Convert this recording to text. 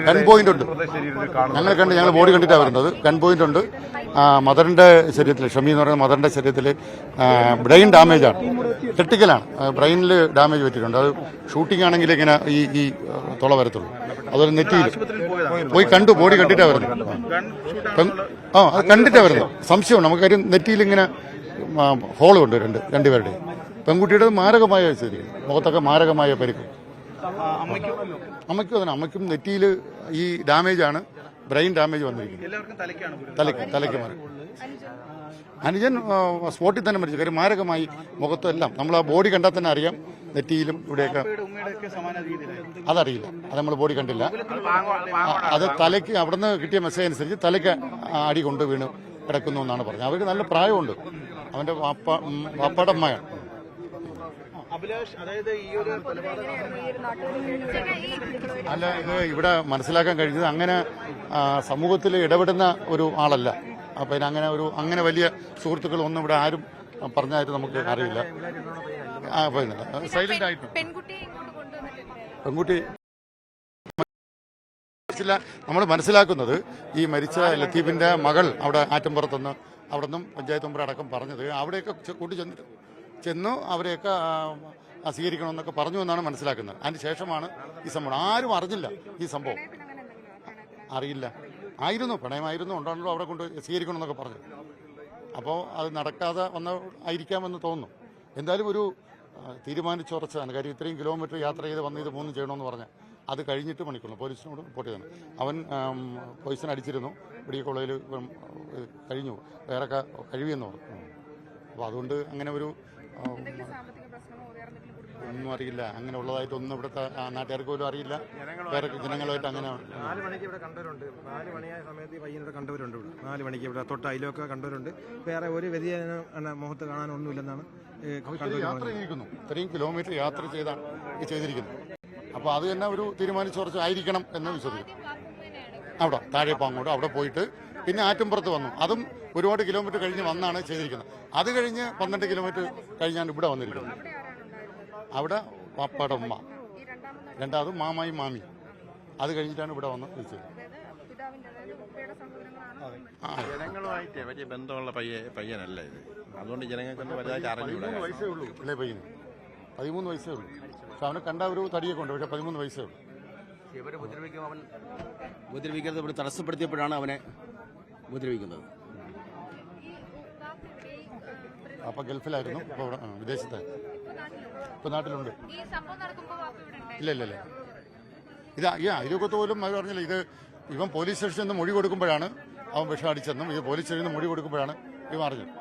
Gun point ഉണ്ട്. ഞങ്ങൾ body കണ്ടിട്ടാണ് വരുന്നത്. ഗൺ പോയിന്റ് ഉണ്ട്. മദറിന്റെ ശരീരത്തിൽ, ഷമി എന്ന് പറയുന്ന മദറിന്റെ ശരീരത്തിൽ ബ്രെയിൻ ഡാമേജ് ആണ്, ക്രിട്ടിക്കലാണ്. ബ്രെയിനിൽ ഡാമേജ് പറ്റിയിട്ടുണ്ട്. അത് ഷൂട്ടിംഗ് ആണെങ്കിൽ ഇങ്ങനെ ഈ തുള വരത്തുള്ളൂ. അതൊരു നെറ്റിയിൽ പോയി കണ്ടു, ബോഡി കണ്ടിട്ടാണ് വരുന്നത്. അത് കണ്ടിട്ടാണ് വരുന്നത്. സംശയമാണ് നമുക്ക്. കാര്യം നെറ്റിയിൽ ഇങ്ങനെ ഹോളുണ്ട് രണ്ടുപേരുടെ. പെൺകുട്ടിയുടെ മാരകമായ സ്ഥിതി, മുഖത്തൊക്കെ മാരകമായ പരിക്ക്. അമ്മയ്ക്കും അതിന്, അമ്മയ്ക്കും നെറ്റിയിൽ ഈ ഡാമേജാണ്, ബ്രെയിൻ ഡാമേജ് വന്നിരിക്കുന്നത്. തലയ്ക്ക് മാറി. അനുജൻ സ്പോട്ടിൽ തന്നെ മരിച്ചു. കാര്യം മാരകമായി മുഖത്തും എല്ലാം. നമ്മൾ ആ ബോഡി കണ്ടാൽ തന്നെ അറിയാം, നെറ്റിയിലും ഇവിടെയൊക്കെ. അതറിയില്ല, അത് നമ്മൾ ബോഡി കണ്ടില്ല. അത് തലയ്ക്ക് അവിടുന്ന് കിട്ടിയ മെസ്സേജ് അനുസരിച്ച് തലയ്ക്ക് അടി കൊണ്ട് വീണ് കിടക്കുന്നു എന്നാണ് പറഞ്ഞത്. അവർക്ക് നല്ല പ്രായമുണ്ട്. അവന്റെ വാപ്പാടെ അമ്മയാണ്. അല്ല, ഇത് ഇവിടെ മനസ്സിലാക്കാൻ കഴിഞ്ഞത് അങ്ങനെ സമൂഹത്തിൽ ഇടപെടുന്ന ഒരു ആളല്ല. അപ്പൊ അങ്ങനെ വലിയ സുഹൃത്തുക്കളൊന്നും ഇവിടെ ആരും പറഞ്ഞായിട്ട് നമുക്ക് അറിയില്ല. സൈലന്റ് ആയിട്ട് പെൺകുട്ടി നമ്മൾ മനസ്സിലാക്കുന്നത്, ഈ മരിച്ച ലത്തീഫിന്റെ മകൾ അവിടെ ആറ്റമ്പുറത്തുനിന്ന് അവിടെ നിന്നും പഞ്ചായത്ത് മെമ്പർ അടക്കം പറഞ്ഞത് അവിടെയൊക്കെ കൂട്ടി ചെന്നു അവരെയൊക്കെ സ്വീകരിക്കണമെന്നൊക്കെ പറഞ്ഞു എന്നാണ് മനസ്സിലാക്കുന്നത്. അതിന് ശേഷമാണ് ഈ സംഭവം. ആരും അറിഞ്ഞില്ല ഈ സംഭവം. അറിയില്ല. ആയിരുന്നു, പ്രണയമായിരുന്നു, ഉണ്ടാണല്ലോ, അവിടെ കൊണ്ട് സ്വീകരിക്കണമെന്നൊക്കെ പറഞ്ഞു. അപ്പോൾ അത് നടക്കാതെ ആയിരിക്കാമെന്ന് തോന്നുന്നു. എന്തായാലും ഒരു തീരുമാനിച്ചുറച്ചതാണ്. കാര്യം ഇത്രയും കിലോമീറ്റർ യാത്ര ചെയ്ത് വന്ന് ഇത് മൂന്നും ചെയ്യണമെന്ന് പറഞ്ഞാൽ അത് കഴിഞ്ഞിട്ട് മണിക്കൂർ പോലീസിനോട് റിപ്പോർട്ട് ചെയ്താണ്. അവൻ പോയിസൺ അടിച്ചിരുന്നു, മെഡിക്കൽ കോളേജിൽ കഴിഞ്ഞു, വേറെ കഴിയുമെന്ന് പറഞ്ഞു. അപ്പോൾ അതുകൊണ്ട് അങ്ങനെ ഒരു ഒന്നും അറിയില്ല. അങ്ങനെ ഉള്ളതായിട്ടൊന്നും ഇവിടുത്തെ നാട്ടുകാർക്ക് പോലും അറിയില്ല. വേറെ ജനങ്ങളുമായിട്ട് അങ്ങനെ 4 മണിക്ക് ഇവിടെ കണ്ടവരുണ്ട്. 4 മണിയായ സമയത്ത് പയ്യനോട് കണ്ടവരുണ്ട്. 4 മണിക്ക് ഇവിടെ തൊട്ട് അയിലൊക്കെ കണ്ടവരുണ്ട്. വേറെ ഒരു വ്യതിയാനം മുഖത്ത് കാണാനൊന്നുമില്ലെന്നാണ് യാത്ര ചെയ്തിരിക്കുന്നു. ഇത്രയും കിലോമീറ്റർ യാത്ര ചെയ്തിരിക്കുന്നു. അപ്പോൾ അത് തന്നെ ഒരു തീരുമാനിച്ചുറച്ച് ആയിരിക്കണം എന്ന് വിശ്വസിക്കും. അവിടെ താഴെപ്പാങ്ങോട്ട് അവിടെ പോയിട്ട് പിന്നെ ആറ്റുംപുറത്ത് വന്നു. അതും ഒരുപാട് കിലോമീറ്റർ കഴിഞ്ഞ് വന്നാണ് ചെയ്തിരിക്കുന്നത്. അത് കഴിഞ്ഞ് 12 കിലോമീറ്റർ കഴിഞ്ഞാണ് ഇവിടെ വന്നിരിക്കുന്നത്. അവിടെ പാപ്പാടെ ഉമ്മ, രണ്ടാമത് മാമായും മാമി. അത് കഴിഞ്ഞിട്ടാണ് ഇവിടെ വന്ന് വിളിച്ചത്. ജനങ്ങളുമായിട്ട് വലിയ ബന്ധമുള്ള പയ്യനല്ല ഇത്. അതുകൊണ്ട് ജനങ്ങൾക്ക് വയസ്സേ ഉള്ളൂ അല്ലേ പയ്യന്? 13 വയസ്സേ ഉള്ളൂ. പക്ഷെ അവനെ കണ്ട ഒരു തടിയൊക്കെ ഉണ്ട്. പക്ഷെ 13 വയസ്സേ ഉള്ളൂ. ഉപദ്രവിക്കുന്നത് ഇവിടെ തടസ്സപ്പെടുത്തിയപ്പോഴാണ് അവനെ ഉപദ്രവിക്കുന്നത്. അപ്പൊ ഗൾഫിലായിരുന്നു, ഇപ്പൊ ഇവിടെ വിദേശത്തായിരുന്നു. ഇപ്പൊ നാട്ടിലുണ്ട്. ഇല്ല ഇതൊക്കെ പോലും അവർ പറഞ്ഞില്ല. ഇത് ഇവൻ പോലീസ് സ്റ്റേഷനിൽ നിന്ന് മൊഴി കൊടുക്കുമ്പോഴാണ് അവൻ വിഷം അടിച്ചെന്നും ഇത് പോലീസ് സ്റ്റേഷനിൽ നിന്ന് മൊഴി കൊടുക്കുമ്പോഴാണ് ഇവൻ അറിഞ്ഞത്.